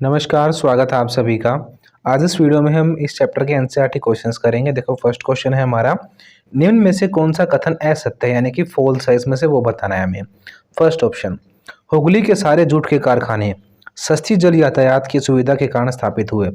नमस्कार, स्वागत है आप सभी का। आज इस वीडियो में हम इस चैप्टर के एनसीईआरटी क्वेश्चंस करेंगे। देखो फर्स्ट क्वेश्चन है हमारा, निम्न में से कौन सा कथन असत्य है यानी कि फॉल्स है, इसमें से वो बताना है हमें। फर्स्ट ऑप्शन, हुगली के सारे जूट के कारखाने सस्ती जल यातायात की सुविधा के कारण स्थापित हुए।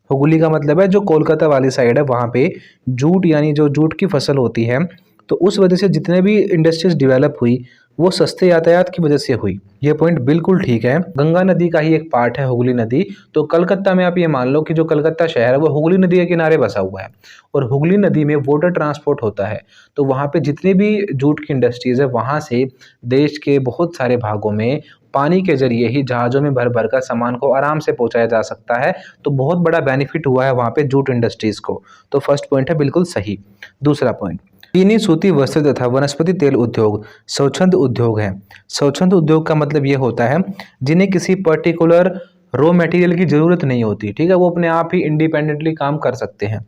हुगली का मतलब है जो कोलकाता वाली साइड है, वहाँ पे जूट यानी जो जूट की फसल होती है, तो उस वजह से जितने भी इंडस्ट्रीज डेवलप हुई वो सस्ते यातायात की वजह से हुई। ये पॉइंट बिल्कुल ठीक है। गंगा नदी का ही एक पार्ट है हुगली नदी, तो कलकत्ता में आप ये मान लो कि जो कलकत्ता शहर है वो हुगली नदी के किनारे बसा हुआ है और हुगली नदी में वाटर ट्रांसपोर्ट होता है। तो वहाँ पे जितनी भी जूट की इंडस्ट्रीज है वहाँ से देश के बहुत सारे भागों में पानी के जरिए ही जहाज़ों में भर भर कर सामान को आराम से पहुंचाया जा सकता है। तो बहुत बड़ा बेनिफिट हुआ है वहाँ पे जूट इंडस्ट्रीज को। तो फर्स्ट पॉइंट है बिल्कुल सही। दूसरा पॉइंट, चीनी सूती वस्त्र तथा वनस्पति तेल उद्योग स्वच्छंद उद्योग है। स्वच्छंद उद्योग का मतलब ये होता है जिन्हें किसी पर्टिकुलर रॉ मटेरियल की जरूरत नहीं होती, ठीक है, वो अपने आप ही इंडिपेंडेंटली काम कर सकते हैं।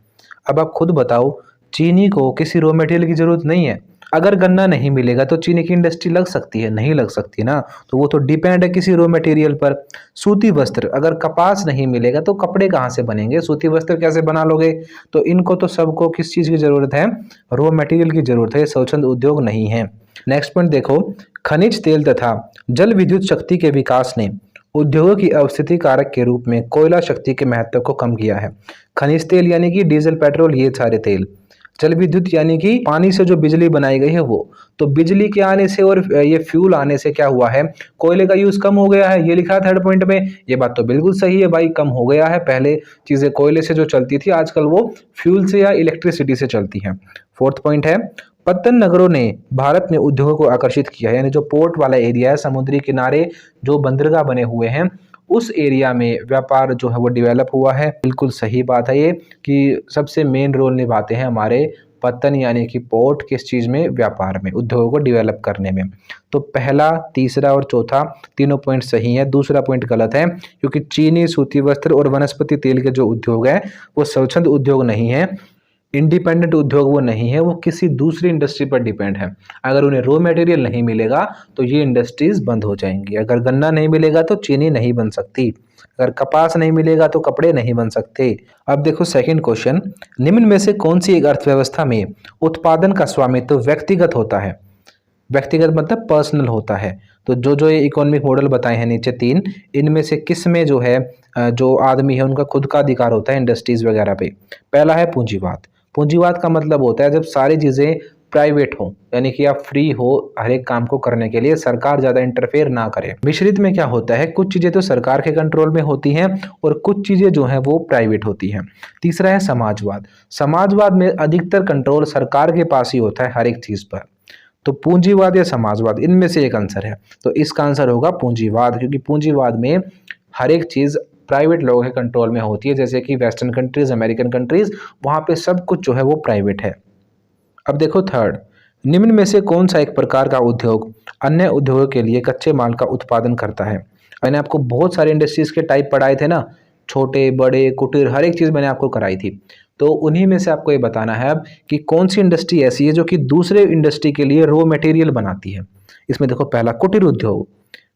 अब आप खुद बताओ, चीनी को किसी रॉ मटेरियल की जरूरत नहीं है। अगर गन्ना नहीं मिलेगा तो चीनी की इंडस्ट्री लग सकती है? नहीं लग सकती ना, तो वो तो डिपेंड है किसी रॉ मटेरियल पर। सूती वस्त्र, अगर कपास नहीं मिलेगा तो कपड़े कहाँ से बनेंगे, सूती वस्त्र कैसे बना लोगे? तो इनको तो सबको किस चीज़ की जरूरत है? रॉ मटेरियल की जरूरत है, स्वच्छंद उद्योग नहीं है। नेक्स्ट पॉइंट देखो, खनिज तेल तथा जल विद्युत शक्ति के विकास ने उद्योगों की अवस्थिति कारक के रूप में कोयला शक्ति के महत्व को कम किया है। खनिज तेल यानी कि डीजल, पेट्रोल, ये सारे तेल। जल विद्युत यानी कि पानी से जो बिजली बनाई गई है वो। तो बिजली के आने से और ये फ्यूल आने से क्या हुआ है, कोयले का यूज कम हो गया है। ये लिखा है थर्ड पॉइंट में, ये बात तो बिल्कुल सही है भाई, कम हो गया है। पहले चीजें कोयले से जो चलती थी आजकल वो फ्यूल से या इलेक्ट्रिसिटी से चलती हैं। फोर्थ पॉइंट है, पत्तन नगरों ने भारत में उद्योगों को आकर्षित किया है, यानी जो पोर्ट वाला एरिया है, समुद्री किनारे जो बंदरगाह बने हुए हैं उस एरिया में व्यापार जो है वो डेवलप हुआ है। बिल्कुल सही बात है ये कि सबसे मेन रोल निभाते हैं हमारे पत्तन यानी कि पोर्ट किस चीज़ में, व्यापार में, उद्योगों को डेवलप करने में। तो पहला, तीसरा और चौथा तीनों पॉइंट सही है। दूसरा पॉइंट गलत है क्योंकि चीनी, सूती वस्त्र और वनस्पति तेल के जो उद्योग है वो स्वच्छंद उद्योग नहीं है, इंडिपेंडेंट उद्योग वो नहीं है, वो किसी दूसरी इंडस्ट्री पर डिपेंड है। अगर उन्हें रॉ मटेरियल नहीं मिलेगा तो ये इंडस्ट्रीज बंद हो जाएंगी। अगर गन्ना नहीं मिलेगा तो चीनी नहीं बन सकती, अगर कपास नहीं मिलेगा तो कपड़े नहीं बन सकते। अब देखो सेकंड क्वेश्चन, निम्न में से कौन सी एक अर्थव्यवस्था में उत्पादन का स्वामित्व व्यक्तिगत होता है? व्यक्तिगत मतलब पर्सनल होता है। तो जो जो ये इकोनॉमिक मॉडल बताए हैं नीचे तीन, इनमें से किस में जो है जो आदमी है उनका खुद का अधिकार होता है इंडस्ट्रीज वगैरह पे? पहला है पूंजीवाद। पूंजीवाद का मतलब होता है जब सारी चीज़ें प्राइवेट हो, यानी कि आप फ्री हो हर एक काम को करने के लिए, सरकार ज़्यादा इंटरफेयर ना करे। मिश्रित में क्या होता है, कुछ चीज़ें तो सरकार के कंट्रोल में होती हैं और कुछ चीज़ें जो हैं वो प्राइवेट होती हैं। तीसरा है समाजवाद। समाजवाद में अधिकतर कंट्रोल सरकार के पास ही होता है हर एक चीज़ पर। तो पूंजीवाद या समाजवाद, इनमें से एक आंसर है। तो इसका आंसर होगा पूंजीवाद, क्योंकि पूंजीवाद में हर एक चीज़ प्राइवेट लोगों के कंट्रोल में होती है, जैसे कि वेस्टर्न कंट्रीज, अमेरिकन कंट्रीज, वहाँ पे सब कुछ जो है वो प्राइवेट है। अब देखो थर्ड, निम्न में से कौन सा एक प्रकार का उद्योग अन्य उद्योगों के लिए कच्चे माल का उत्पादन करता है? मैंने आपको बहुत सारे इंडस्ट्रीज के टाइप पढ़ाए थे ना, छोटे, बड़े, कुटीर, हर एक चीज़ मैंने आपको कराई थी। तो उन्हीं में से आपको ये बताना है अब कि कौन सी इंडस्ट्री ऐसी है जो कि दूसरे इंडस्ट्री के लिए रॉ मटेरियल बनाती है। इसमें देखो पहला, कुटीर उद्योग।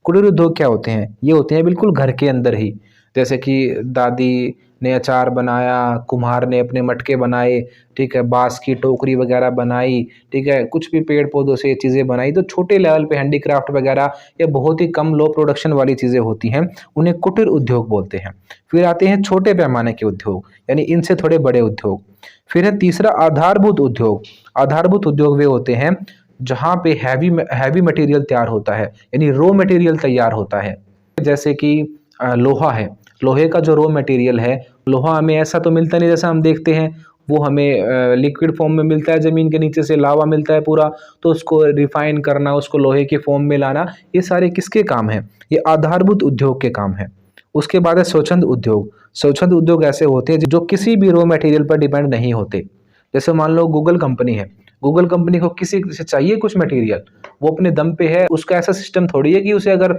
कुटीर उद्योग क्या होते हैं? ये होते हैं बिल्कुल घर के अंदर ही, जैसे कि दादी ने अचार बनाया, कुम्हार ने अपने मटके बनाए, ठीक है, बांस की टोकरी वगैरह बनाई, ठीक है, कुछ भी पेड़ पौधों से चीज़ें बनाई। तो छोटे लेवल पे हैंडीक्राफ्ट वगैरह या बहुत ही कम लो प्रोडक्शन वाली चीज़ें होती हैं, उन्हें कुटीर उद्योग बोलते हैं। फिर आते हैं छोटे पैमाने के उद्योग, यानी इनसे थोड़े बड़े उद्योग। फिर है तीसरा, आधारभूत उद्योग। आधारभूत उद्योग वे होते हैं जहाँ पे हैवी मटेरियल तैयार होता है, यानी रॉ मटेरियल तैयार होता है। जैसे कि लोहा है, लोहे का जो रॉ मटेरियल है, लोहा हमें ऐसा तो मिलता नहीं जैसा हम देखते हैं, वो हमें लिक्विड फॉर्म में मिलता है, ज़मीन के नीचे से लावा मिलता है पूरा, तो उसको रिफाइन करना, उसको लोहे के फॉर्म में लाना, ये सारे किसके काम हैं? ये आधारभूत उद्योग के काम है। उसके बाद है स्वच्छंद उद्योग। स्वच्छंद उद्योग ऐसे होते हैं जो किसी भी रॉ मटेरियल पर डिपेंड नहीं होते। जैसे मान लो गूगल कंपनी है, गूगल कंपनी को किसी से चाहिए कुछ मटेरियल, वो अपने दम पे है, उसका ऐसा सिस्टम थोड़ी है कि उसे अगर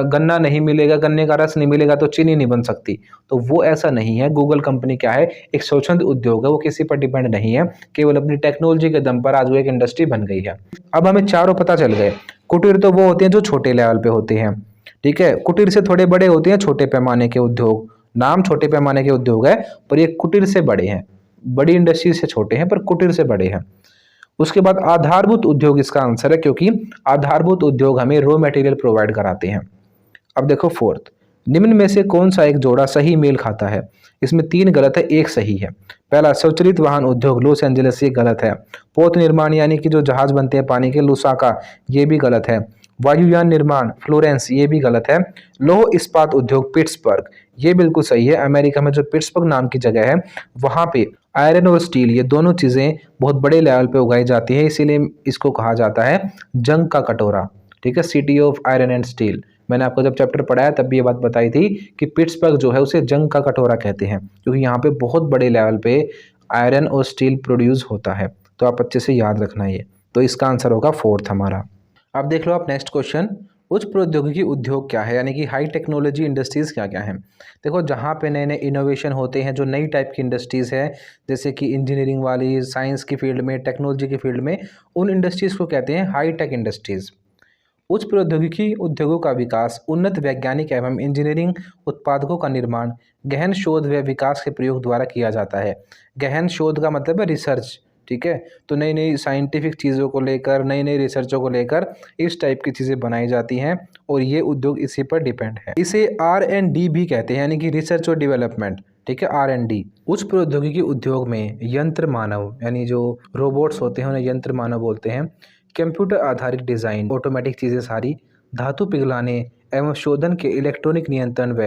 गन्ना नहीं मिलेगा, गन्ने का रस नहीं मिलेगा तो चीनी नहीं बन सकती। तो वो ऐसा नहीं है। गूगल कंपनी क्या है, एक स्वच्छंद उद्योग है, वो किसी पर डिपेंड नहीं है, केवल अपनी टेक्नोलॉजी के दम पर आज वो एक इंडस्ट्री बन गई है। अब हमें चारों पता चल गए। कुटीर तो वो होते हैं जो छोटे लेवल पे होते हैं, ठीक है, कुटीर से थोड़े बड़े होते हैं छोटे पैमाने के उद्योग, नाम छोटे पैमाने के उद्योग है पर ये कुटीर से बड़े हैं, बड़ी इंडस्ट्री से छोटे हैं पर कुटीर से बड़े हैं। उसके बाद आधारभूत उद्योग इसका आंसर है, क्योंकि आधारभूत उद्योग हमें रॉ मटेरियल प्रोवाइड कराते हैं। अब देखो फोर्थ, निम्न में से कौन सा एक जोड़ा सही मेल खाता है? इसमें 3 गलत है, 1 सही है। पहला, स्वचालित वाहन उद्योग लॉस एंजलिस, ये गलत है। पोत निर्माण यानी कि जो जहाज बनते हैं पानी के, लुसाका, ये भी गलत है। वायुयान निर्माण फ्लोरेंस, ये भी गलत है। लौह इस्पात उद्योग पिट्सबर्ग, ये बिल्कुल सही है। अमेरिका में जो पिट्सबर्ग नाम की जगह है वहाँ पे आयरन और स्टील, ये दोनों चीज़ें बहुत बड़े लेवल पे उगाई जाती है, इसीलिए इसको कहा जाता है जंग का कटोरा। ठीक है, city of iron and steel. मैंने आपको जब चैप्टर पढ़ाया तब भी ये बात बताई थी कि पिट्सबर्ग जो है उसे जंग का कटोरा कहते हैं, क्योंकि यहाँ पे बहुत बड़े लेवल पे आयरन और स्टील प्रोड्यूस होता है। तो आप अच्छे से याद रखना ये। तो इसका आंसर होगा फोर्थ हमारा। अब देख लो आप नेक्स्ट क्वेश्चन, उच्च प्रौद्योगिकी उद्योग क्या है, यानी कि हाई टेक्नोलॉजी इंडस्ट्रीज़ क्या क्या हैं। देखो, जहाँ पे नए नए इनोवेशन होते हैं, जो नई टाइप की इंडस्ट्रीज़ है, जैसे कि इंजीनियरिंग वाली, साइंस की फील्ड में, टेक्नोलॉजी की फील्ड में, उन इंडस्ट्रीज़ को कहते हैं हाई टेक इंडस्ट्रीज़। उच्च प्रौद्योगिकी उद्योगों का विकास उन्नत वैज्ञानिक एवं इंजीनियरिंग उत्पादकों का निर्माण गहन शोध व विकास के प्रयोग द्वारा किया जाता है। गहन शोध का मतलब है रिसर्च। ठीक है, तो नई नई साइंटिफिक चीज़ों को लेकर, नई नई रिसर्चों को लेकर इस टाइप की चीज़ें बनाई जाती हैं और ये उद्योग इसी पर डिपेंड है। इसे R&D भी कहते हैं, यानी कि रिसर्च और डेवलपमेंट। ठीक है, R&D। उच्च प्रौद्योगिकी उद्योग में यंत्र मानव, यानी जो रोबोट्स होते हैं उन्हें यंत्र मानव बोलते हैं। कंप्यूटर आधारित डिज़ाइन, ऑटोमेटिक चीज़ें सारी, धातु पिघलाने एवं शोधन के इलेक्ट्रॉनिक नियंत्रण व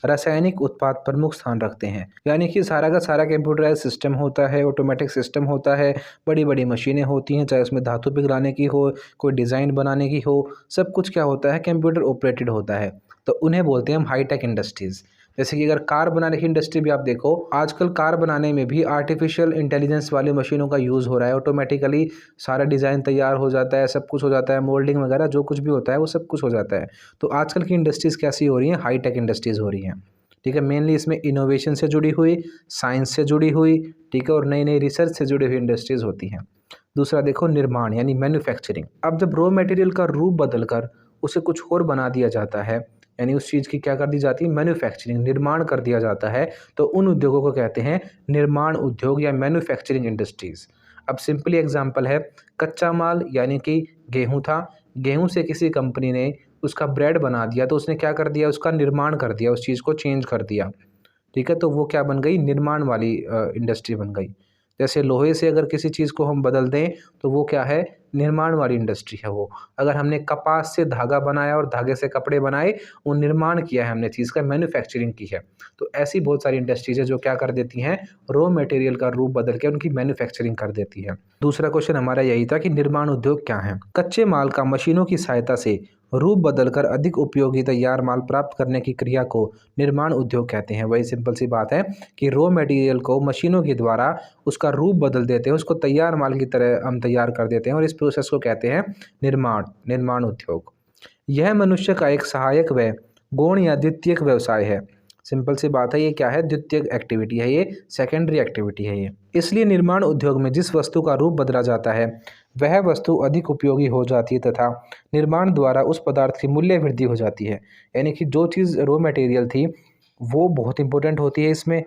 रासायनिक उत्पाद प्रमुख स्थान रखते हैं। यानी कि सारा का सारा कंप्यूटराइज सिस्टम होता है, ऑटोमेटिक सिस्टम होता है, बड़ी बड़ी मशीनें होती हैं, चाहे उसमें धातु पिघलाने की हो, कोई डिज़ाइन बनाने की हो, सब कुछ क्या होता है, कंप्यूटर ऑपरेटेड होता है। तो उन्हें बोलते हैं हम हाईटेक इंडस्ट्रीज़। जैसे कि अगर कार बनाने की इंडस्ट्री भी आप देखो, आजकल कार बनाने में भी आर्टिफिशियल इंटेलिजेंस वाली मशीनों का यूज़ हो रहा है। ऑटोमेटिकली सारा डिज़ाइन तैयार हो जाता है, सब कुछ हो जाता है, मोल्डिंग वगैरह जो कुछ भी होता है वो सब कुछ हो जाता है। तो आजकल की इंडस्ट्रीज़ कैसी हो रही हैं, हाई टेक इंडस्ट्रीज़ हो रही हैं। ठीक है, मेनली इसमें इनोवेशन से जुड़ी हुई, साइंस से जुड़ी हुई, ठीक है, और नई नई रिसर्च से जुड़ी हुई इंडस्ट्रीज़ होती हैं। दूसरा देखो, निर्माण यानी मैन्युफैक्चरिंग। अब जब रॉ मटेरियल का रूप बदल कर उसे कुछ और बना दिया जाता है, यानी उस चीज़ की क्या कर दी जाती है, मैन्युफैक्चरिंग, निर्माण कर दिया जाता है, तो उन उद्योगों को कहते हैं निर्माण उद्योग या मैन्युफैक्चरिंग इंडस्ट्रीज़। अब सिंपली एग्जांपल है, कच्चा माल यानी कि गेहूँ था, गेहूँ से किसी कंपनी ने उसका ब्रेड बना दिया, तो उसने क्या कर दिया, उसका निर्माण कर दिया, उस चीज़ को चेंज कर दिया। ठीक है, तो वो क्या बन गई, निर्माण वाली इंडस्ट्री बन गई। जैसे लोहे से अगर किसी चीज़ को हम बदल दें तो वो क्या है, निर्माण वाली इंडस्ट्री है वो। अगर हमने कपास से धागा बनाया और धागे से कपड़े बनाए, वो निर्माण किया है हमने, चीज़ का मैन्युफैक्चरिंग की है। तो ऐसी बहुत सारी इंडस्ट्रीज है जो क्या कर देती हैं, रॉ मटेरियल का रूप बदल के उनकी मैन्युफैक्चरिंग कर देती है। दूसरा क्वेश्चन हमारा यही था कि निर्माण उद्योग क्या है। कच्चे माल का मशीनों की सहायता से रूप बदलकर अधिक उपयोगी तैयार माल प्राप्त करने की क्रिया को निर्माण उद्योग कहते हैं। वही सिंपल सी बात है कि रॉ मटेरियल को मशीनों के द्वारा उसका रूप बदल देते हैं, उसको तैयार माल की तरह हम तैयार कर देते हैं, और इस प्रोसेस को कहते हैं निर्माण उद्योग। यह मनुष्य का एक सहायक व गौण या द्वितीयक व्यवसाय है। सिंपल सी बात है, ये क्या है, द्वितीयक एक्टिविटी है, ये सेकेंडरी एक्टिविटी है ये। इसलिए निर्माण उद्योग में जिस वस्तु का रूप बदला जाता है वह वस्तु अधिक उपयोगी हो जाती है तथा निर्माण द्वारा उस पदार्थ की मूल्य वृद्धि हो जाती है। यानी कि जो चीज़ रॉ मटेरियल थी वो बहुत इंपॉर्टेंट होती है इसमें।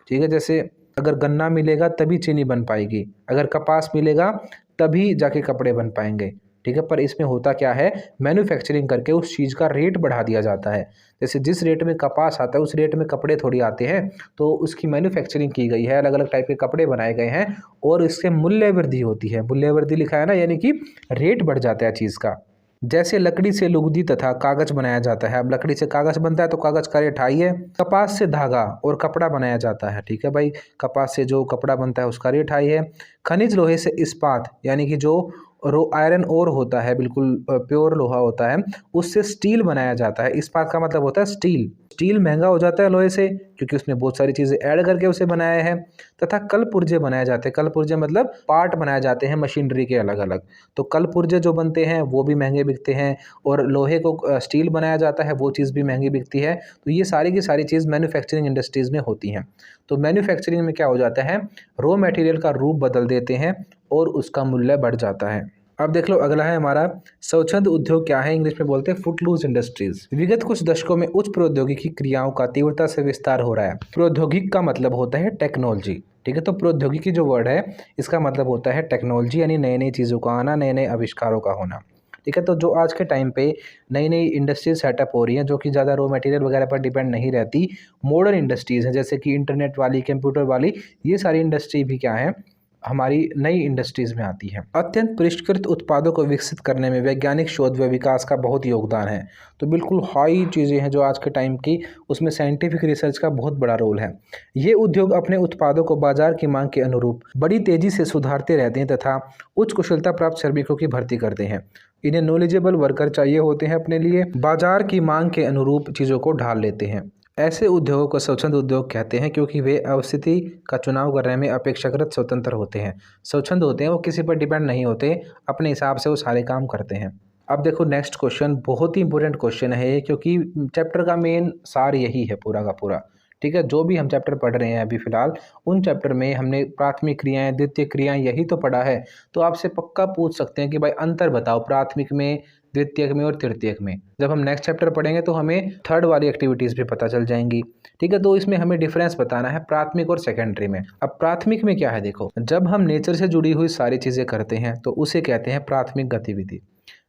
ठीक है, जैसे अगर गन्ना मिलेगा तभी चीनी बन पाएगी, अगर कपास मिलेगा तभी जाके कपड़े बन पाएंगे। ठीक है, पर इसमें होता क्या है, मैन्युफैक्चरिंग करके उस चीज़ का रेट बढ़ा दिया जाता है। जैसे जिस रेट में कपास आता है उस रेट में कपड़े थोड़ी आते हैं, तो उसकी मैन्युफैक्चरिंग की गई है, अलग अलग टाइप के कपड़े बनाए गए हैं और इससे मूल्य वृद्धि होती है। मूल्य वृद्धि लिखा है ना, यानी कि रेट बढ़ जाता है चीज़ का। जैसे लकड़ी से लुगदी तथा कागज बनाया जाता है। अब लकड़ी से कागज बनता है तो कागज का रेट हाई है। कपास से धागा और कपड़ा बनाया जाता है। ठीक है भाई, कपास से जो कपड़ा बनता है उसका रेट हाई है। खनिज लोहे से इस्पात, यानी कि जो आयरन ओर होता है, बिल्कुल प्योर लोहा होता है, उससे स्टील बनाया जाता है। इस्पात का मतलब होता है स्टील। स्टील महंगा हो जाता है लोहे से क्योंकि उसमें बहुत सारी चीज़ें ऐड करके उसे बनाया है। तथा कल पुर्जे बनाए जाते हैं। कल पुर्जे मतलब पार्ट बनाए जाते हैं मशीनरी के अलग अलग। तो कल पुर्जे जो बनते हैं वो भी महंगे बिकते हैं, और लोहे को स्टील बनाया जाता है वो चीज़ भी महंगी बिकती है। तो ये सारी की सारी चीज़ मैन्युफैक्चरिंग इंडस्ट्रीज़ में होती हैं। तो मैन्युफैक्चरिंग में क्या हो जाता है, रॉ मटेरियल का रूप बदल देते हैं और उसका मूल्य बढ़ जाता है। अब देख लो अगला है हमारा स्वच्छंद उद्योग क्या है, इंग्लिश में बोलते हैं फुटलूज इंडस्ट्रीज। विगत कुछ दशकों में उच्च प्रौद्योगिकी क्रियाओं का तीव्रता से विस्तार हो रहा है। प्रौद्योगिक का मतलब होता है टेक्नोलॉजी, ठीक है। तो प्रौद्योगिकी जो वर्ड है इसका मतलब होता है टेक्नोलॉजी, यानी नई नई चीज़ों का आना, नए नए आविष्कारों का होना, ठीक है। तो जो आज के टाइम पे नई नई इंडस्ट्रीज सेटअप हो रही हैं जो कि ज़्यादा रॉ मटेरियल वगैरह पर डिपेंड नहीं रहती, मॉडर्न इंडस्ट्रीज़ हैं जैसे कि इंटरनेट वाली, कंप्यूटर वाली, ये सारी इंडस्ट्री भी क्या है हमारी नई इंडस्ट्रीज में आती है। अत्यंत परिष्कृत उत्पादों को विकसित करने में वैज्ञानिक शोध व विकास का बहुत योगदान है। तो बिल्कुल हाई चीज़ें हैं जो आज के टाइम की, उसमें साइंटिफिक रिसर्च का बहुत बड़ा रोल है। ये उद्योग अपने उत्पादों को बाजार की मांग के अनुरूप बड़ी तेजी से सुधारते रहते हैं तथा उच्च कुशलता प्राप्त श्रमिकों की भर्ती करते हैं। इन्हें नॉलेजेबल वर्कर चाहिए होते हैं अपने लिए, बाजार की मांग के अनुरूप चीज़ों को ढाल लेते हैं। ऐसे उद्योगों को स्वच्छंद उद्योग कहते हैं क्योंकि वे अवस्थिति का चुनाव करने में अपेक्षाकृत स्वतंत्र होते हैं। स्वच्छंद होते हैं, वो किसी पर डिपेंड नहीं होते, अपने हिसाब से वो सारे काम करते हैं। अब देखो नेक्स्ट क्वेश्चन, बहुत ही इंपॉर्टेंट क्वेश्चन है ये, क्योंकि चैप्टर का मेन सार यही है पूरा का पूरा, ठीक है। जो भी हम चैप्टर पढ़ रहे हैं अभी फ़िलहाल, उन चैप्टर में हमने प्राथमिक क्रियाएं, द्वितीय क्रियाएं यही तो पढ़ा है। तो आपसे पक्का पूछ सकते हैं कि भाई अंतर बताओ प्राथमिक में, द्वितीयक में और तृतीयक में। जब हम नेक्स्ट चैप्टर पढ़ेंगे तो हमें थर्ड वाली एक्टिविटीज़ भी पता चल जाएंगी, ठीक है। तो इसमें हमें डिफरेंस बताना है प्राथमिक और सेकेंडरी में। अब प्राथमिक में क्या है देखो, जब हम नेचर से जुड़ी हुई सारी चीज़ें करते हैं तो उसे कहते हैं प्राथमिक गतिविधि।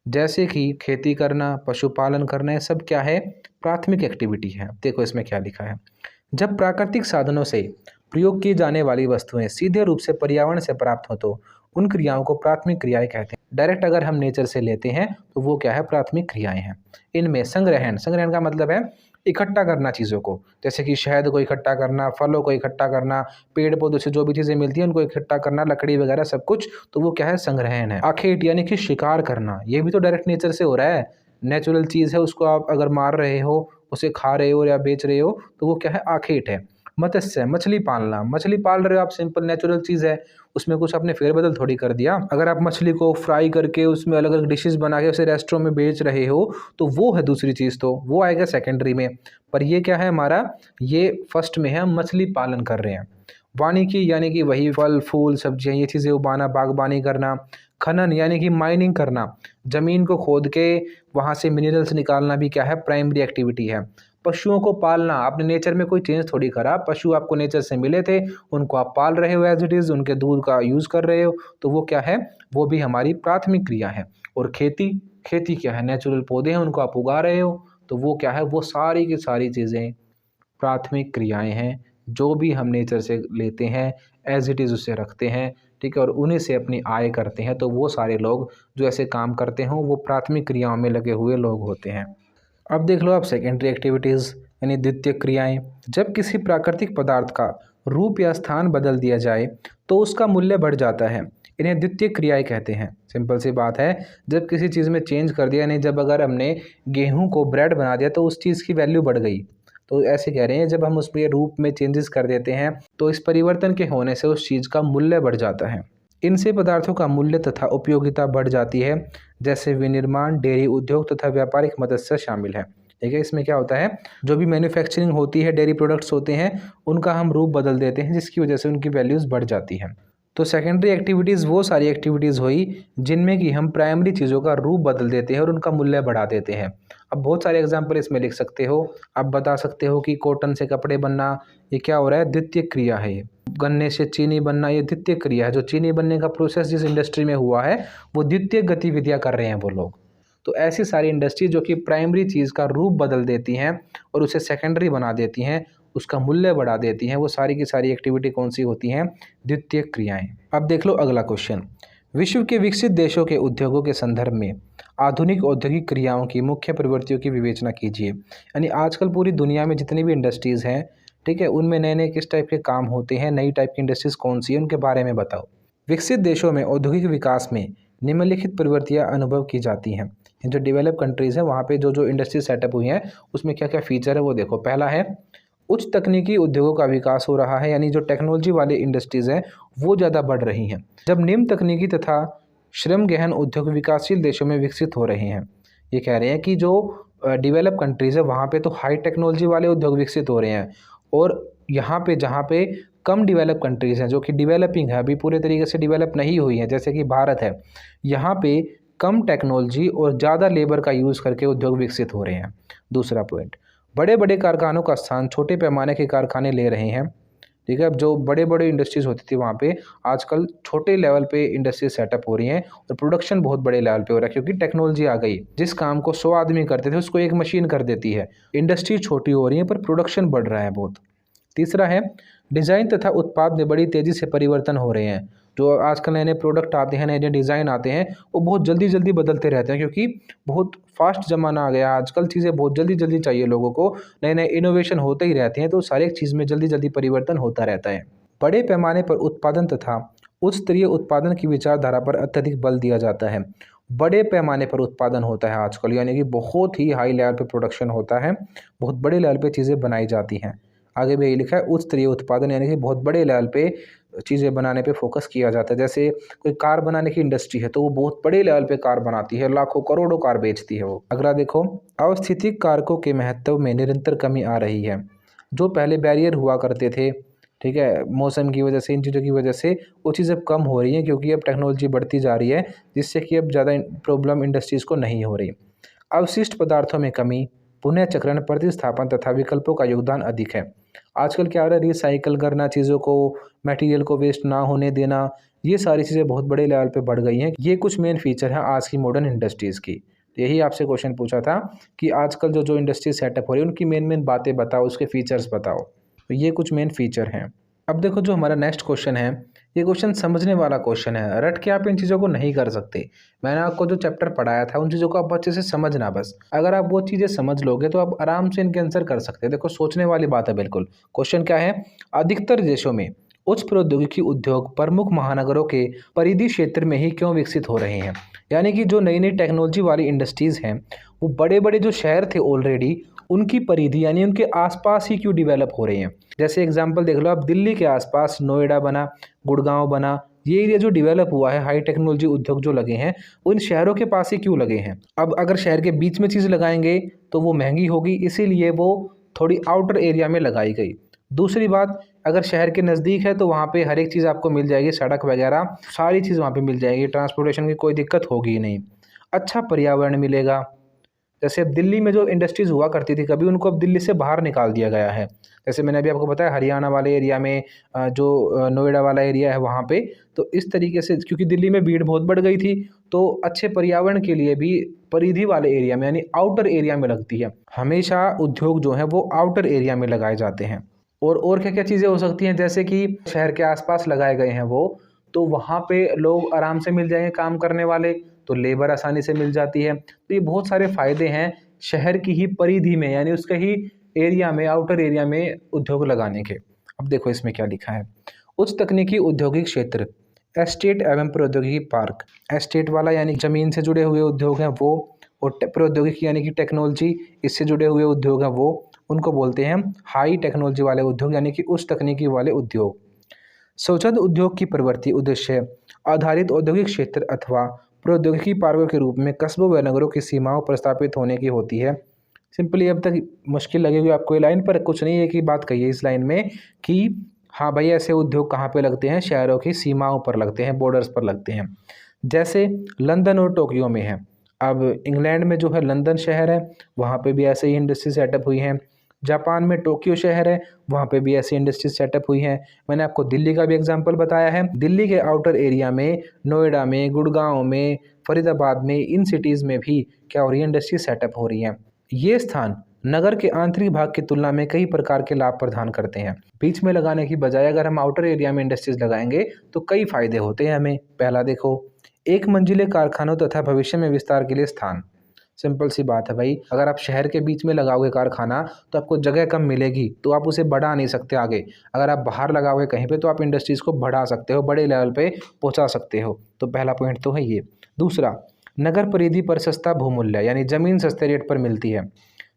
जैसे कि खेती करना, पशुपालन करना, ये सब क्या है, प्राथमिक एक्टिविटी है। देखो इसमें क्या लिखा है, जब प्राकृतिक साधनों से प्रयोग की जाने वाली वस्तुएं सीधे रूप से पर्यावरण से प्राप्त हो तो उन क्रियाओं को प्राथमिक क्रियाएं कहते हैं। डायरेक्ट अगर हम नेचर से लेते हैं तो वो क्या है, प्राथमिक क्रियाएं हैं। इनमें संग्रहण, संग्रहण का मतलब है इकट्ठा करना चीज़ों को, जैसे कि शहद को इकट्ठा करना, फलों को इकट्ठा करना, पेड़ पौधों से जो भी चीज़ें मिलती हैं उनको इकट्ठा करना, लकड़ी वगैरह सब कुछ, तो वो क्या है, संग्रहण है। आखेट यानी कि शिकार करना, ये भी तो डायरेक्ट नेचर से हो रहा है, नेचुरल चीज़ है, उसको आप अगर मार रहे हो, उसे खा रहे हो या बेच रहे हो तो वो क्या है, आखेट है। मत्स्य, मछली पालना, मछली पाल रहे हो आप, सिंपल नेचुरल चीज़ है, उसमें कुछ आपने फेरबदल थोड़ी कर दिया। अगर आप मछली को फ्राई करके उसमें अलग अलग डिशेस बना के उसे रेस्टोरेंट में बेच रहे हो तो वो है दूसरी चीज़, तो वो आएगा सेकेंडरी में। पर ये क्या है हमारा, ये फर्स्ट में है, हम मछली पालन कर रहे हैं। वानिकी यानी कि वही फल फूल सब्जियां ये चीज़ें उगाना, बागबानी करना। खनन यानी कि माइनिंग करना, ज़मीन को खोद के वहाँ से मिनरल्स निकालना भी क्या है, प्राइमरी एक्टिविटी है। पशुओं को पालना, आपने नेचर में कोई चेंज थोड़ी करा, पशु आपको नेचर से मिले थे, उनको आप पाल रहे हो एज इट इज़, उनके दूध का यूज़ कर रहे हो, तो वो क्या है, वो भी हमारी प्राथमिक क्रिया है। और खेती, खेती क्या है, नेचुरल पौधे हैं उनको आप उगा रहे हो, तो वो क्या है, वो सारी की सारी चीज़ें प्राथमिक क्रियाएं हैं। जो भी हम नेचर से लेते हैं एज इट इज़ उसे रखते हैं, ठीक है, और उन्हीं से अपनी आय करते हैं, तो वो सारे लोग जो ऐसे काम करते हों वो प्राथमिक क्रियाओं में लगे हुए लोग होते हैं। अब देख लो आप सेकेंडरी एक्टिविटीज़ यानी द्वितीय क्रियाएं। जब किसी प्राकृतिक पदार्थ का रूप या स्थान बदल दिया जाए तो उसका मूल्य बढ़ जाता है, इन्हें द्वितीय क्रियाएं कहते हैं। सिंपल सी बात है, जब किसी चीज़ में चेंज कर दिया, यानी जब अगर हमने गेहूं को ब्रेड बना दिया तो उस चीज़ की वैल्यू बढ़ गई, तो ऐसे कह रहे हैं जब हम उसमें रूप में चेंजेस कर देते हैं तो इस परिवर्तन के होने से उस चीज़ का मूल्य बढ़ जाता है। इनसे पदार्थों का मूल्य तथा उपयोगिता बढ़ जाती है, जैसे विनिर्माण, डेयरी उद्योग तथा व्यापारिक मत्स्य शामिल है। ठीक है, इसमें क्या होता है, जो भी मैन्युफैक्चरिंग होती है, डेयरी प्रोडक्ट्स होते हैं, उनका हम रूप बदल देते हैं जिसकी वजह से उनकी वैल्यूज़ बढ़ जाती हैं। तो सेकेंडरी एक्टिविटीज़ वो सारी एक्टिविटीज़ हुई जिनमें कि हम प्राइमरी चीज़ों का रूप बदल देते हैं और उनका मूल्य बढ़ा देते हैं। अब बहुत सारे एग्जाम्पल इसमें लिख सकते हो, आप बता सकते हो कि कॉटन से कपड़े बनना, ये क्या हो रहा है, द्वितीय क्रिया है। ये गन्ने से चीनी बनना, ये द्वितीय क्रिया है। जो चीनी बनने का प्रोसेस जिस इंडस्ट्री में हुआ है वो द्वितीय गतिविधियाँ कर रहे हैं वो लोग। तो ऐसी सारी इंडस्ट्री जो कि प्राइमरी चीज़ का रूप बदल देती हैं और उसे सेकेंडरी बना देती हैं, उसका मूल्य बढ़ा देती हैं, वो सारी की सारी एक्टिविटी कौन सी होती हैं, द्वितीय क्रियाएं। अब देख लो अगला क्वेश्चन, विश्व के विकसित देशों के उद्योगों के संदर्भ में आधुनिक औद्योगिक क्रियाओं की मुख्य प्रवृत्तियों की विवेचना कीजिए। यानी आजकल पूरी दुनिया में जितनी भी इंडस्ट्रीज़ हैं, ठीक है, उनमें नए नए किस टाइप के काम होते हैं, नई टाइप की इंडस्ट्रीज़ कौन सी है, उनके बारे में बताओ। विकसित देशों में औद्योगिक विकास में निम्नलिखित प्रवृत्तियाँ अनुभव की जाती हैं। जो डेवलप कंट्रीज़ हैं वहाँ पे जो जो इंडस्ट्री सेटअप हुई हैं उसमें क्या क्या फीचर है वो देखो। पहला है, उच्च तकनीकी उद्योगों का विकास हो रहा है, यानी जो टेक्नोलॉजी वाले इंडस्ट्रीज़ हैं वो ज़्यादा बढ़ रही हैं। जब निम्न तकनीकी तथा श्रम गहन उद्योग विकासशील देशों में विकसित हो रहे हैं, ये कह रहे हैं कि जो डेवलप कंट्रीज़ है वहाँ पे तो हाई टेक्नोलॉजी वाले उद्योग विकसित हो रहे हैं, और यहाँ पे जहाँ पे कम डेवलप कंट्रीज़ हैं जो कि डेवलपिंग है, अभी पूरे तरीके से डेवलप नहीं हुई हैं, जैसे कि भारत है, यहाँ पे कम टेक्नोलॉजी और ज़्यादा लेबर का यूज़ करके उद्योग विकसित हो रहे हैं। दूसरा पॉइंट, बड़े बड़े कारखानों का स्थान छोटे पैमाने के कारखाने ले रहे हैं। ठीक है, अब जो बड़े बड़े इंडस्ट्रीज़ होती थी वहाँ पे आजकल छोटे लेवल पे इंडस्ट्री सेटअप हो रही हैं और प्रोडक्शन बहुत बड़े लेवल पे हो रहा है, क्योंकि टेक्नोलॉजी आ गई। जिस काम को 100 आदमी करते थे उसको एक मशीन कर देती है। इंडस्ट्री छोटी हो रही है पर प्रोडक्शन बढ़ रहा है बहुत। तीसरा है, डिज़ाइन तथा उत्पाद में बड़ी तेज़ी से परिवर्तन हो रहे हैं। जो आजकल नए नए प्रोडक्ट आते हैं, नए नए डिज़ाइन आते हैं, वो बहुत जल्दी जल्दी बदलते रहते हैं, क्योंकि बहुत फास्ट ज़माना आ गया आजकल। चीज़ें बहुत जल्दी जल्दी चाहिए लोगों को, नए नए इनोवेशन होते ही रहते हैं, तो सारे एक चीज़ में जल्दी जल्दी परिवर्तन होता रहता है। बड़े पैमाने पर उत्पादन तथा उच्च स्तरीय उत्पादन की विचारधारा पर अत्यधिक बल दिया जाता है। बड़े पैमाने पर उत्पादन होता है आजकल, यानी कि बहुत ही हाई लेवल पे प्रोडक्शन होता है, बहुत बड़े लेवल पे चीज़ें बनाई जाती हैं। आगे भी यही लिखा है, उच्च स्तरीय उत्पादन, यानी कि बहुत बड़े लेवल पे चीज़ें बनाने पे फोकस किया जाता है। जैसे कोई कार बनाने की इंडस्ट्री है तो वो बहुत बड़े लेवल पे कार बनाती है, लाखों करोड़ों कार बेचती है वो। अगला देखो, अवस्थितिक कारकों के महत्व में निरंतर कमी आ रही है। जो पहले बैरियर हुआ करते थे, ठीक है, मौसम की वजह से, इन चीज़ों की वजह से वो चीज़ अब कम हो रही है, क्योंकि अब टेक्नोलॉजी बढ़ती जा रही है, जिससे कि अब ज़्यादा प्रॉब्लम इंडस्ट्रीज़ को नहीं हो रही। अवशिष्ट पदार्थों में कमी, पुनः चक्रण, प्रतिस्थापन तथा विकल्पों का योगदान अधिक है। आजकल क्या हो रहा है, रिसाइकल करना, चीज़ों को, मटेरियल को वेस्ट ना होने देना, ये सारी चीज़ें बहुत बड़े लेवल पे बढ़ गई हैं। ये कुछ मेन फीचर हैं आज की मॉडर्न इंडस्ट्रीज़ की। यही आपसे क्वेश्चन पूछा था कि आजकल जो जो इंडस्ट्री सेटअप हो रही है उनकी मेन मेन बातें बताओ, उसके फीचर्स बताओ। तो ये कुछ मेन फीचर हैं। अब देखो, जो हमारा नेक्स्ट क्वेश्चन है, ये क्वेश्चन समझने वाला क्वेश्चन है। रट के आप इन चीज़ों को नहीं कर सकते। मैंने आपको जो चैप्टर पढ़ाया था उन चीज़ों को आप अच्छे से समझना बस। अगर आप वो चीज़ें समझ लोगे तो आप आराम से इनके आंसर कर सकते हैं। देखो, सोचने वाली बात है बिल्कुल। क्वेश्चन क्या है, अधिकतर देशों में उच्च प्रौद्योगिकी उद्योग प्रमुख महानगरों के परिधि क्षेत्र में ही क्यों विकसित हो रहे हैं। यानी कि जो नई नई टेक्नोलॉजी वाली इंडस्ट्रीज़ हैं वो बड़े बड़े जो शहर थे ऑलरेडी, उनकी परिधि यानी उनके आसपास ही क्यों डेवलप हो रहे हैं। जैसे एग्जांपल देख लो आप, दिल्ली के आसपास नोएडा बना, गुड़गांव बना, ये एरिया जो डेवलप हुआ है, हाई टेक्नोलॉजी उद्योग जो लगे हैं, वो इन शहरों के पास ही क्यों लगे हैं। अब अगर शहर के बीच में चीज़ लगाएंगे तो वो महंगी होगी, इसीलिए वो थोड़ी आउटर एरिया में लगाई गई। दूसरी बात, अगर शहर के नज़दीक है तो वहाँ पे हर एक चीज़ आपको मिल जाएगी, सड़क वगैरह सारी चीज़ वहाँ पे मिल जाएगी, ट्रांसपोर्टेशन की कोई दिक्कत होगी ही नहीं। अच्छा पर्यावरण मिलेगा। जैसे अब दिल्ली में जो इंडस्ट्रीज़ हुआ करती थी कभी, उनको अब दिल्ली से बाहर निकाल दिया गया है। जैसे मैंने अभी आपको बताया, हरियाणा वाले एरिया में जो नोएडा वाला एरिया है वहाँ पे, तो इस तरीके से, क्योंकि दिल्ली में भीड़ बहुत बढ़ गई थी, तो अच्छे पर्यावरण के लिए भी परिधि वाले एरिया में यानी आउटर एरिया में लगती है। हमेशा उद्योग जो है वो आउटर एरिया में लगाए जाते हैं। और क्या क्या चीज़ें हो सकती हैं, जैसे कि शहर के आसपास लगाए गए हैं वो, तो वहाँ पे लोग आराम से मिल जाएंगे काम करने वाले, तो लेबर आसानी से मिल जाती है। तो ये बहुत सारे फ़ायदे हैं शहर की ही परिधि में, यानी उसके ही एरिया में, आउटर एरिया में उद्योग लगाने के। अब देखो इसमें क्या लिखा है, उच्च तकनीकी औद्योगिक क्षेत्र, एस्टेट एवं प्रौद्योगिकी पार्क। एस्टेट वाला यानी ज़मीन से जुड़े हुए उद्योग हैं वो, और प्रौद्योगिकी यानी कि टेक्नोलॉजी, इससे जुड़े हुए उद्योग हैं वो, उनको बोलते हैं हाई टेक्नोलॉजी वाले उद्योग, यानी कि उच्च तकनीकी वाले उद्योग। स्वच्छंद उद्योग की प्रवृत्ति उद्देश्य आधारित औद्योगिक क्षेत्र अथवा प्रौद्योगिकी पार्कों के रूप में कस्बों व नगरों की सीमाओं पर स्थापित होने की होती है। सिंपली अब तक मुश्किल लगेगी आपको ये लाइन, पर कुछ नहीं, एक ही बात कही है इस लाइन में कि हाँ भाई, ऐसे उद्योग कहाँ पे लगते हैं, शहरों की सीमाओं पर लगते हैं, बॉर्डर्स पर लगते हैं। जैसे लंदन और टोक्यो में है। अब इंग्लैंड में जो है लंदन शहर है, वहाँ पे भी ऐसे ही इंडस्ट्री सेटअप हुई हैं। जापान में टोक्यो शहर है, वहाँ पे भी ऐसी इंडस्ट्री सेटअप हुई हैं। मैंने आपको दिल्ली का भी एग्जांपल बताया है। दिल्ली के आउटर एरिया में, नोएडा में, गुड़गांव में, फरीदाबाद में, इन सिटीज़ में भी क्या हो रही है, इंडस्ट्री सेटअप हो रही हैं। ये स्थान नगर के आंतरिक भाग की तुलना में कई प्रकार के लाभ प्रदान करते हैं। बीच में लगाने की बजाय अगर हम आउटर एरिया में इंडस्ट्रीज लगाएंगे तो कई फायदे होते हैं हमें। पहला देखो, एक मंजिले कारखानों तथा भविष्य में विस्तार के लिए स्थान। सिंपल सी बात है भाई, अगर आप शहर के बीच में लगाओगे कारखाना तो आपको जगह कम मिलेगी, तो आप उसे बढ़ा नहीं सकते आगे। अगर आप बाहर लगाओगे कहीं पे तो आप इंडस्ट्रीज़ को बढ़ा सकते हो, बड़े लेवल पे पहुंचा सकते हो। तो पहला पॉइंट तो है ये। दूसरा, नगर परिधि पर सस्ता भूमूल्य, यानी ज़मीन सस्ते रेट पर मिलती है।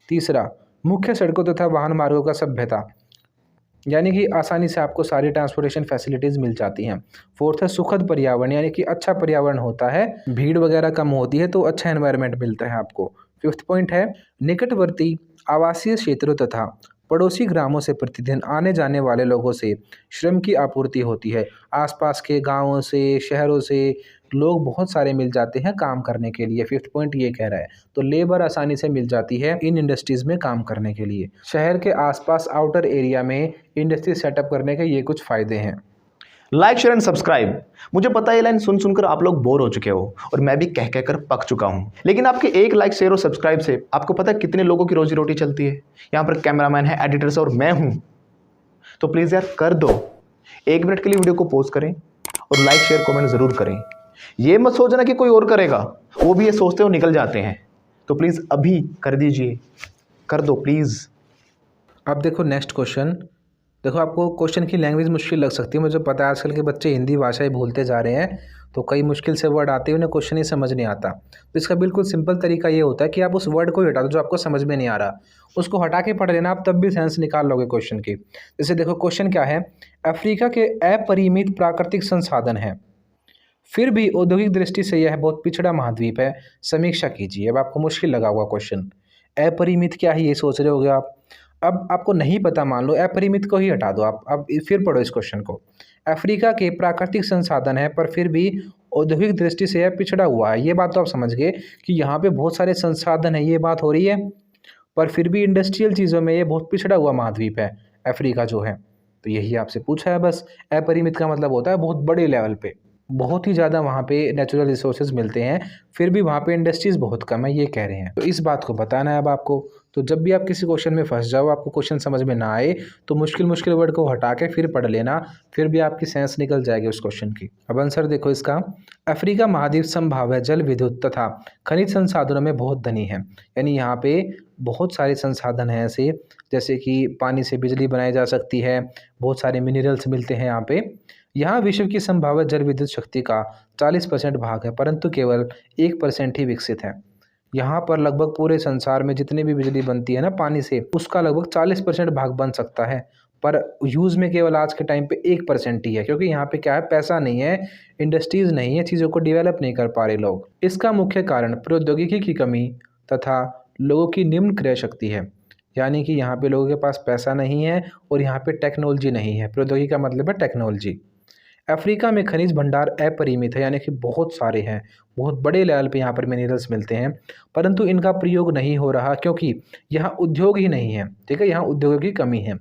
तीसरा, मुख्य सड़कों तथा वाहन मार्गों का सभ्यता, यानी कि आसानी से आपको सारी ट्रांसपोर्टेशन फैसिलिटीज़ मिल जाती हैं। फोर्थ है सुखद पर्यावरण, यानी कि अच्छा पर्यावरण होता है, भीड़ वगैरह कम होती है, तो अच्छा एनवायरनमेंट मिलता है आपको। फिफ्थ पॉइंट है निकटवर्ती आवासीय क्षेत्रों तथा पड़ोसी ग्रामों से प्रतिदिन आने जाने वाले लोगों से श्रम की आपूर्ति होती है। आसपास के गाँवों से, शहरों से लोग बहुत सारे मिल जाते हैं काम करने के लिए। फिफ्थ पॉइंट ये कह रहा है, तो लेबर आसानी से मिल जाती है इन इंडस्ट्रीज़ में काम करने के लिए। शहर के आसपास आउटर एरिया में इंडस्ट्री सेटअप करने के ये कुछ फ़ायदे हैं। Like, share and subscribe. मुझे पता है ये लाइन सुन सुनकर आप लोग बोर हो चुके हो और मैं भी कह कहकर पक चुका हूं, लेकिन आपके एक लाइक, शेयर और सब्सक्राइब से आपको पता है कितने लोगों की रोजी रोटी चलती है। यहाँ पर कैमरामैन है, एडिटर्स और मैं हूं, तो प्लीज़ यार कर दो। 1 मिनट के लिए वीडियो को पॉज करें और लाइक, शेयर, कमेंट जरूर करें। ये मत सोचना कि कोई और करेगा, वो भी ये सोचते हो निकल जाते हैं। तो प्लीज़ अभी कर दीजिए, कर दो प्लीज़। अब देखो नेक्स्ट क्वेश्चन। देखो आपको क्वेश्चन की लैंग्वेज मुश्किल लग सकती है, मुझे पता है आजकल के बच्चे हिंदी भाषा ही भूलते जा रहे हैं, तो कई मुश्किल से वर्ड आते हैं, उन्हें क्वेश्चन ही समझ नहीं आता। तो इसका बिल्कुल सिंपल तरीका ये होता है कि आप उस वर्ड को ही हटा दो जो आपको समझ में नहीं आ रहा, उसको हटा के पढ़ लेना, आप तब भी सेंस निकाल लोगे क्वेश्चन की। जैसे देखो क्वेश्चन क्या है, अफ्रीका के अपरिमित प्राकृतिक संसाधन हैं, फिर भी औद्योगिक दृष्टि से यह बहुत पिछड़ा महाद्वीप है, समीक्षा कीजिए। अब आपको मुश्किल लगा हुआ क्वेश्चन, अपरिमित क्या है ये सोच रहे होगे आप। अब आपको नहीं पता, मान लो अपरिमित को ही हटा दो आप। अब फिर पढ़ो इस क्वेश्चन को, अफ्रीका के प्राकृतिक संसाधन है पर फिर भी औद्योगिक दृष्टि से यह पिछड़ा हुआ है। ये बात तो आप समझ गए कि यहाँ पे बहुत सारे संसाधन है, ये बात हो रही है, पर फिर भी इंडस्ट्रियल चीज़ों में ये बहुत पिछड़ा हुआ महाद्वीप है अफ्रीका जो है। तो यही आपसे पूछा है बस। अपरिमित का मतलब होता है बहुत बड़े लेवल पे, बहुत ही ज़्यादा वहाँ पे नेचुरल रिसोर्सेज मिलते हैं, फिर भी वहाँ पे इंडस्ट्रीज़ बहुत कम है, ये कह रहे हैं। तो इस बात को बताना है अब आपको। तो जब भी आप किसी क्वेश्चन में फंस जाओ, आपको क्वेश्चन समझ में ना आए, तो मुश्किल मुश्किल वर्ड को हटा के फिर पढ़ लेना, फिर भी आपकी सेंस निकल जाएगी उस क्वेश्चन की। अब आंसर देखो इसका, अफ्रीका महाद्वीप संभाव्य जल विद्युत तथा खनिज संसाधनों में बहुत धनी है। यानी यहाँ पे बहुत सारे संसाधन हैं ऐसे, जैसे कि पानी से बिजली बनाई जा सकती है, बहुत सारे मिनरल्स मिलते हैं यहाँ पे। यहाँ विश्व की संभावित जल विद्युत शक्ति का 40% भाग है, परंतु केवल 1% ही विकसित है। यहाँ पर लगभग पूरे संसार में जितनी भी बिजली बनती है ना पानी से, उसका लगभग 40% भाग बन सकता है, पर यूज़ में केवल आज के टाइम पे 1% ही है, क्योंकि यहाँ पे क्या है, पैसा नहीं है, इंडस्ट्रीज़ नहीं है, चीज़ों को डेवलप नहीं कर पा रहे लोग। इसका मुख्य कारण प्रौद्योगिकी की कमी तथा लोगों की निम्न क्रय शक्ति है। यानी कि यहाँ पे लोगों के पास पैसा नहीं है और यहाँ पे टेक्नोलॉजी नहीं है। प्रौद्योगिकी का मतलब है टेक्नोलॉजी। अफ्रीका में खनिज भंडार अपरिमित है, यानी कि बहुत सारे हैं, बहुत बड़े लेवल पे यहाँ पर मिनरल्स मिलते हैं, परंतु इनका प्रयोग नहीं हो रहा क्योंकि यहाँ उद्योग ही नहीं है। ठीक है, यहाँ उद्योगों की कमी है।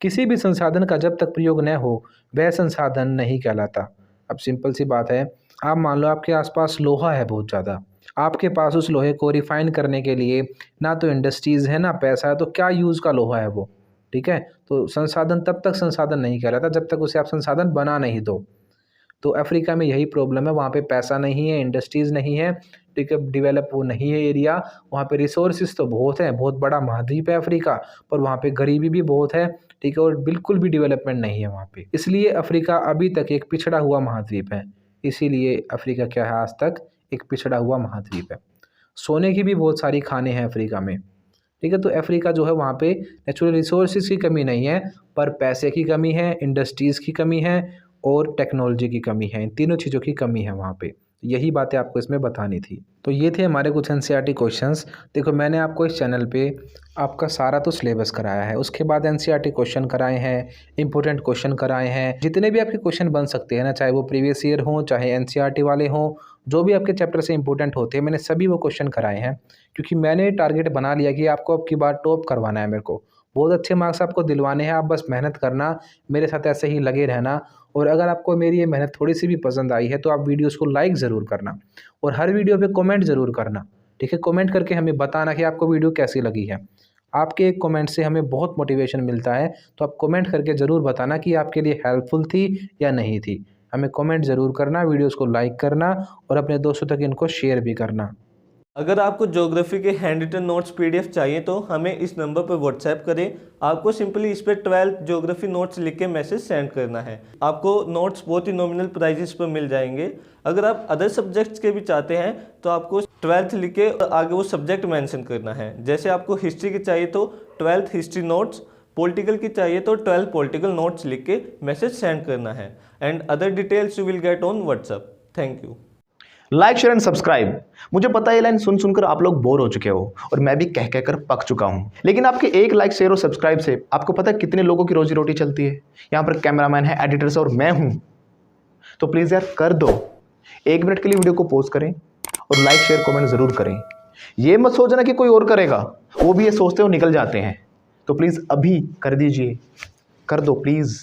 किसी भी संसाधन का जब तक प्रयोग न हो वह संसाधन नहीं कहलाता। अब सिंपल सी बात है, आप मान लो आपके आसपास लोहा है बहुत ज़्यादा, आपके पास उस लोहे को रिफाइन करने के लिए ना तो इंडस्ट्रीज़ है ना पैसा है, तो क्या यूज़ का लोहा है वो। ठीक है, तो संसाधन तब तक संसाधन नहीं कहलाता जब तक उसे आप संसाधन बना नहीं दो। तो अफ्रीका में यही प्रॉब्लम है, वहाँ पे पैसा नहीं है, इंडस्ट्रीज़ नहीं है, ठीक है, डेवलप वो नहीं है एरिया। वहाँ पे रिसोर्सेज तो बहुत हैं, बहुत बड़ा महाद्वीप है अफ्रीका, पर वहाँ पे गरीबी भी बहुत है, ठीक है, और बिल्कुल भी डेवलपमेंट नहीं है वहाँ पे। इसलिए अफ्रीका अभी तक एक पिछड़ा हुआ महाद्वीप है। इसीलिए अफ्रीका क्या है, आज तक एक पिछड़ा हुआ महाद्वीप है। सोने की भी बहुत सारी खानें हैं अफ्रीका में। ठीक है, तो अफ्रीका जो है वहाँ पे नेचुरल रिसोर्सेज की कमी नहीं है, पर पैसे की कमी है, इंडस्ट्रीज़ की कमी है और टेक्नोलॉजी की कमी है। इन तीनों चीज़ों की कमी है वहाँ पे। यही बातें आपको इसमें बतानी थी। तो ये थे हमारे कुछ एनसीईआरटी क्वेश्चंस। देखो मैंने आपको इस चैनल पे आपका सारा तो सिलेबस कराया है, उसके बाद एनसीईआरटी क्वेश्चन कराए हैं, इंपॉर्टेंट क्वेश्चन कराए हैं, जितने भी आपके क्वेश्चन बन सकते हैं ना, चाहे वो प्रीवियस ईयर हों, चाहे एनसीईआरटी वाले हों, जो भी आपके चैप्टर से इंपॉर्टेंट होते हैं, मैंने सभी वो क्वेश्चन कराए हैं, क्योंकि मैंने टारगेट बना लिया कि आपको अब की बार टॉप करवाना है। मेरे को बहुत अच्छे मार्क्स आपको दिलवाने हैं, आप बस मेहनत करना, मेरे साथ ऐसे ही लगे रहना। और अगर आपको मेरी ये मेहनत थोड़ी सी भी पसंद आई है तो आप वीडियोस को लाइक ज़रूर करना और हर वीडियो पे कमेंट ज़रूर करना। ठीक है, कमेंट करके हमें बताना कि आपको वीडियो कैसी लगी है। आपके एक कमेंट से हमें बहुत मोटिवेशन मिलता है, तो आप कमेंट करके ज़रूर बताना कि आपके लिए हेल्पफुल थी या नहीं थी। हमें कमेंट ज़रूर करना, वीडियोज़ को लाइक करना और अपने दोस्तों तक इनको शेयर भी करना। अगर आपको ज्योग्राफी के हैंड रिटन नोट्स पीडीएफ चाहिए तो हमें इस नंबर पर व्हाट्सएप करें। आपको सिंपली इस पर 12th ज्योग्राफी नोट्स लिख के मैसेज सेंड करना है। आपको नोट्स बहुत ही नॉमिनल प्राइजेस पर मिल जाएंगे। अगर आप अदर सब्जेक्ट्स के भी चाहते हैं तो आपको 12th लिख के आगे वो सब्जेक्ट मेंशन करना है। जैसे आपको हिस्ट्री की चाहिए तो 12th हिस्ट्री नोट्स, पॉलिटिकल की चाहिए तो 12 पॉलिटिकल नोट्स लिख के मैसेज सेंड करना है। And other details you will get on WhatsApp. Thank you. Like share and subscribe. मुझे पता है ये लाइन सुन सुनकर आप लोग बोर हो चुके हो और मैं भी कह कहकर पक चुका हूं, लेकिन आपके एक लाइक शेयर और सब्सक्राइब से आपको पता है कितने लोगों की रोजी रोटी चलती है। यहाँ पर कैमरामैन है, एडिटर्स और मैं हूं, तो प्लीज़ यार कर दो। 1 मिनट के लिए वीडियो को पॉज करें और लाइक शेयर कमेंट ज़रूर करें। ये मत सोचना कि कोई और करेगा, वो भी ये सोचते हो निकल जाते हैं। तो प्लीज़ अभी कर दीजिए, कर दो प्लीज़।